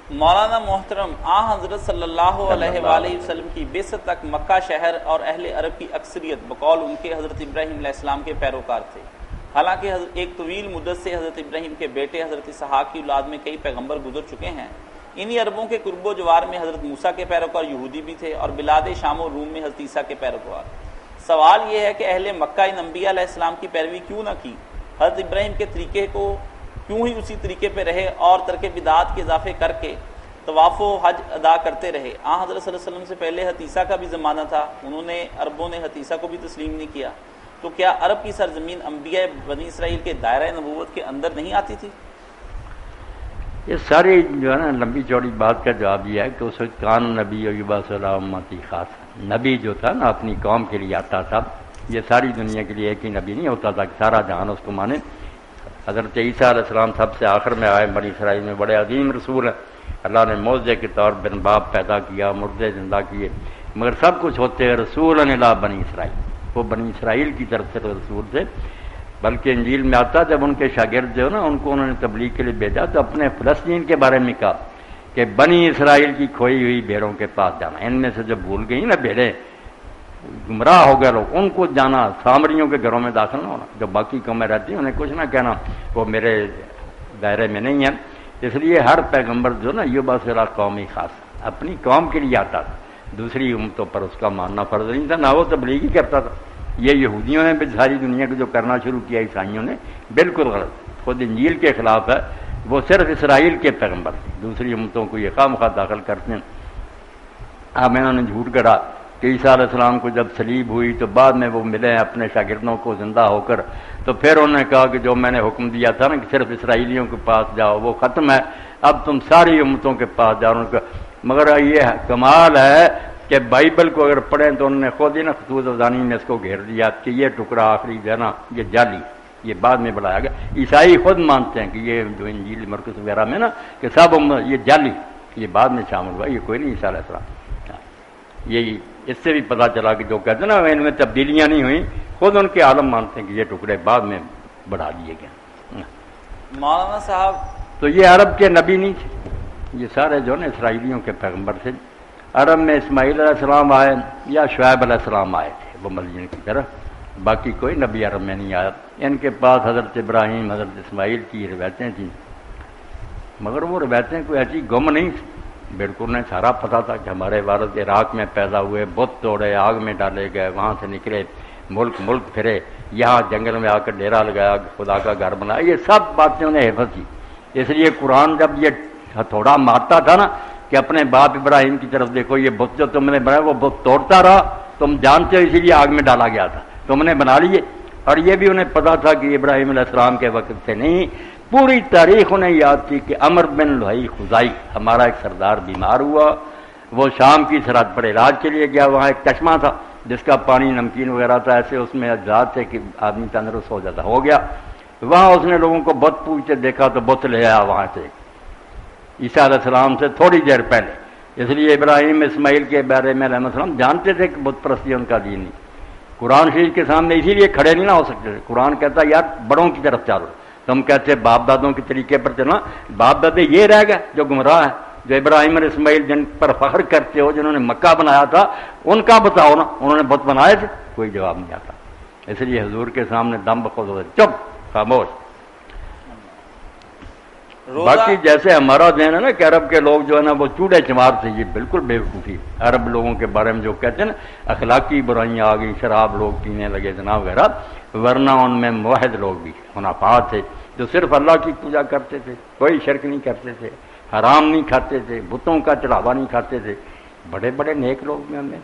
مولانا محترم، حضرت صلی اللہ علیہ وآلہ وسلم کی بعثت تک مکہ شہر اور اہل عرب کی اکثریت بقول ان کے حضرت ابراہیم علیہ السلام کے پیروکار تھے۔ حالانکہ ایک طویل مدت سے حضرت ابراہیم کے بیٹے حضرت اسحاق کی اولاد میں کئی پیغمبر گزر چکے ہیں۔ انہی عربوں کے قرب و جوار میں حضرت موسیٰ کے پیروکار یہودی بھی تھے اور بلاد شام و روم میں حضرت عیسیٰ کے پیروکار۔ سوال یہ ہے کہ اہل مکہ ان انبیاء علیہ السلام کی پیروی کیوں نہ کی، حضرت ابراہیم کے طریقے کو کیوں ہی اسی طریقے پہ رہے اور ترک بدعات کے اضافے کر کے طواف و حج ادا کرتے رہے۔ حضرت صلی اللہ علیہ وسلم سے پہلے حضرت عیسیٰ کا بھی زمانہ تھا، عربوں نے حضرت عیسیٰ کو بھی تسلیم نہیں کیا، تو کیا عرب کی سرزمین انبیاء بنی اسرائیل کے دائرہ نبوت کے اندر نہیں آتی تھی؟ یہ ساری جو ہے نا لمبی چوڑی بات کا جواب یہ ہے کہ اس وقت کان نبی یبعث علی امتی خاص، نبی جو تھا نا اپنی قوم کے لیے آتا تھا، یہ ساری دنیا کے لیے ایک ہی نبی نہیں ہوتا تھا کہ سارا جہان اس کو مانے۔ حضرت عیسیٰ علیہ السلام سب سے آخر میں آئے، بنی اسرائیل میں بڑے عظیم رسول ہیں، اللہ نے معجزے کے طور بن باپ پیدا کیا، مردے زندہ کیے، مگر سب کچھ ہوتے رسول الی بنی اسرائیل، وہ بنی اسرائیل کی طرف سے رسول تھے۔ بلکہ انجیل میں آتا جب ان کے شاگرد جو نا ان کو انہوں نے تبلیغ کے لیے بھیجا تو اپنے فلسطین کے بارے میں کہا کہ بنی اسرائیل کی کھوئی ہوئی بھیڑوں کے پاس جانا، ان میں سے جو بھول گئی نا بھیڑیں، گمراہ ہو گئے لوگ، ان کو جانا، سامریوں کے گھروں میں داخل نہ ہونا، جو باقی قومیں رہتی ہیں انہیں کچھ نہ کہنا وہ میرے دائرے میں نہیں ہیں۔ اس لیے ہر پیغمبر جو نا یبعث الی قومی خاص اپنی قوم کے لیے آتا تھا، دوسری امتوں پر اس کا ماننا فرض نہیں تھا، نہ وہ تبلیغ ہی کرتا تھا۔ یہ یہودیوں نے بھی ساری دنیا کو جو کرنا شروع کیا، عیسائیوں نے، بالکل غلط، خود انجیل کے خلاف ہے۔ وہ صرف اسرائیل کے پیغمبر تھے، دوسری امتوں کو یہ خواہ مخواہ داخل کرتے ہیں۔ اب انہوں نے جھوٹ گڑھا کہ عیسیٰ علیہ السلام کو جب صلیب ہوئی تو بعد میں وہ ملے اپنے شاگردوں کو زندہ ہو کر، تو پھر انہوں نے کہا کہ جو میں نے حکم دیا تھا نا کہ صرف اسرائیلیوں کے پاس جاؤ وہ ختم ہے، اب تم ساری امتوں کے پاس جاؤ۔ مگر یہ کمال ہے کہ بائبل کو اگر پڑھیں تو انہوں نے خود ہی نا خطوط ازانی میں اس کو گھیر دیا کہ یہ ٹکڑا آخری جو ہے نا یہ جعلی، یہ بعد میں بڑھایا گیا۔ عیسائی خود مانتے ہیں کہ یہ جو انجیل مرکز وغیرہ میں نا کہ سب یہ جعلی، یہ بعد میں شامل ہوا، یہ کوئی نہیں عیسیٰ علیہ السلام۔ یہی اس سے بھی پتہ چلا کہ جو کہتے ہیں نا ان میں تبدیلیاں نہیں ہوئیں، خود ان کے عالم مانتے ہیں کہ یہ ٹکڑے بعد میں بڑھا دیے گئے۔ مولانا صاحب تو یہ عرب کے نبی نہیں تھے، یہ سارے جو نا اسرائیلیوں کے پیغمبر تھے۔ عرب میں اسماعیل علیہ السلام آئے یا شعیب علیہ السلام آئے تھے وہ مدین کی طرف، باقی کوئی نبی عرب میں نہیں آیا۔ ان کے پاس حضرت ابراہیم حضرت اسماعیل کی روایتیں تھیں، مگر وہ روایتیں کوئی ایسی گم نہیں تھیں، بالکل انہیں سارا پتہ تھا کہ ہمارے والد عراق میں پیدا ہوئے، بت توڑے، آگ میں ڈالے گئے، وہاں سے نکلے، ملک پھرے، یہاں جنگل میں آ کر ڈیرا لگایا، خدا کا گھر بنایا، یہ سب باتیں انہیں حفظ تھی۔ اس لیے قرآن جب یہ ہتھوڑا مارتا تھا نا کہ اپنے باپ ابراہیم کی طرف دیکھو، یہ بت جو تم نے بنایا وہ بت توڑتا رہا، تم جانتے ہو اسی لیے آگ میں ڈالا گیا تھا، تم نے بنا لیے۔ اور یہ بھی انہیں پتا تھا کہ ابراہیم علیہ السلام کے وقت سے نہیں، پوری تاریخ انہیں یاد تھی کہ عمر بن لوہی خزائی ہمارا ایک سردار بیمار ہوا، وہ شام کی سرحد پر علاج کے لیے گیا، وہاں ایک چشمہ تھا جس کا پانی نمکین وغیرہ تھا، ایسے اس میں اجزاء تھے کہ آدمی تندرست ہو جاتا، ہو گیا۔ وہاں اس نے لوگوں کو بت پوجتے دیکھا تو بت لے آیا وہاں سے عیسیٰ علیہ السلام سے تھوڑی دیر پہلے۔ اس لیے ابراہیم اسماعیل کے بارے میں علیہ السلام جانتے تھے کہ بت پرستی ان کا دین نہیں، قرآن شریف کے سامنے اسی لیے کھڑے نہیں نہ ہو سکتے تھے۔ قرآن کہتا یار بڑوں کی طرف چلو، تم کہتے باپ دادوں کے طریقے پر چلنا، باپ دادے یہ رہ گئے جو گمراہ ہیں، جو ابراہیم اور اسماعیل جن پر فخر کرتے ہو، جنہوں نے مکہ بنایا تھا، ان کا بتاؤ نا، انہوں نے بت بنائے تھے؟ کوئی جواب نہیں آتا۔ اس لیے حضور کے سامنے دم بخود ہوتے، چپ، خاموش۔ باقی جیسے ہمارا ذہن ہے نا کہ عرب کے لوگ جو ہے نا وہ چوڑے چمار تھے، یہ بالکل بیوقوفی۔ عرب لوگوں کے بارے میں جو کہتے ہیں نا اخلاقی برائیاں آ گئی، شراب لوگ پینے لگے جناب وغیرہ، ورنہ ان میں موحد لوگ بھی حنفاء تھے جو صرف اللہ کی پوجا کرتے تھے، کوئی شرک نہیں کرتے تھے، حرام نہیں کھاتے تھے، بتوں کا چڑھاوا نہیں کھاتے تھے، بڑے بڑے نیک لوگ میں ہم نے